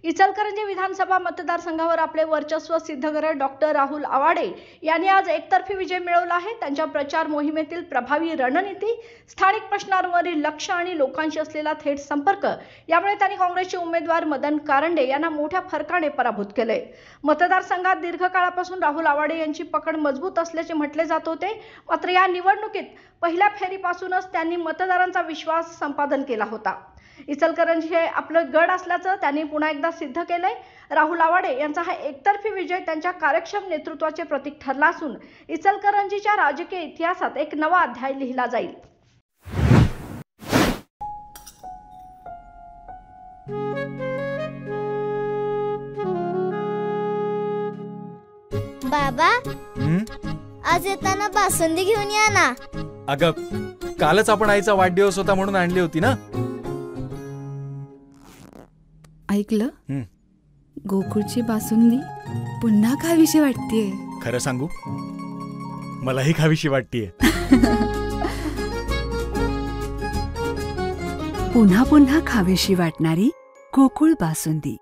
इचलकरंजी विधानसभा मतदारसंघावर आपले वर्चस्व सिद्ध करत डॉक्टर राहुल आवाडे यांनी आज एकतर्फी विजय मिळवला आहे। त्यांच्या प्रचार मोहिमेतील प्रभावी रणनीती, स्थानिक प्रश्नांवरील लक्ष आणि लोकांशी असलेला थेट संपर्क यामुळे त्यांनी काँग्रेसचे उमेदवार मदन कारंडे यांना मोठ्या फरकाने पराभूत केले। मतदारसंघात दीर्घकाळापासून राहुल आवाडे यांची पकड मजबूत असल्याचे म्हटले जात होते, मात्र या निवडणुकीत पहिल्या फेरीपासूनच त्यांनी मतदारांचा विश्वास संपादन केला होता। इचलकरंजी हे आपलं गड असल्याचं त्यांनी पुन्हा एकदा सिद्ध केलंय। राहुल आवाडे यांचा हा एकतर्फी विजय त्यांच्या कार्यक्षम नेतृत्वाचे प्रतीक ठरला असून इचलकरंजीच्या राजकीय इतिहासात एक नवा अध्याय लिहिला जाईल। बाबा, आज येताना बासुंदी घेऊन या ना। अगं, कालच आपण आईचा वाढदिवस होता म्हणून आणली होती ना। ऐकलं, गोकुळची बासुंदी पुन्हा खावीशी वाटतेय। खरं सांगू, मलाही खावीशी वाटतेय। पुन्हा पुन्हा खावीशी वाटणारी गोकुळ बासुंदी।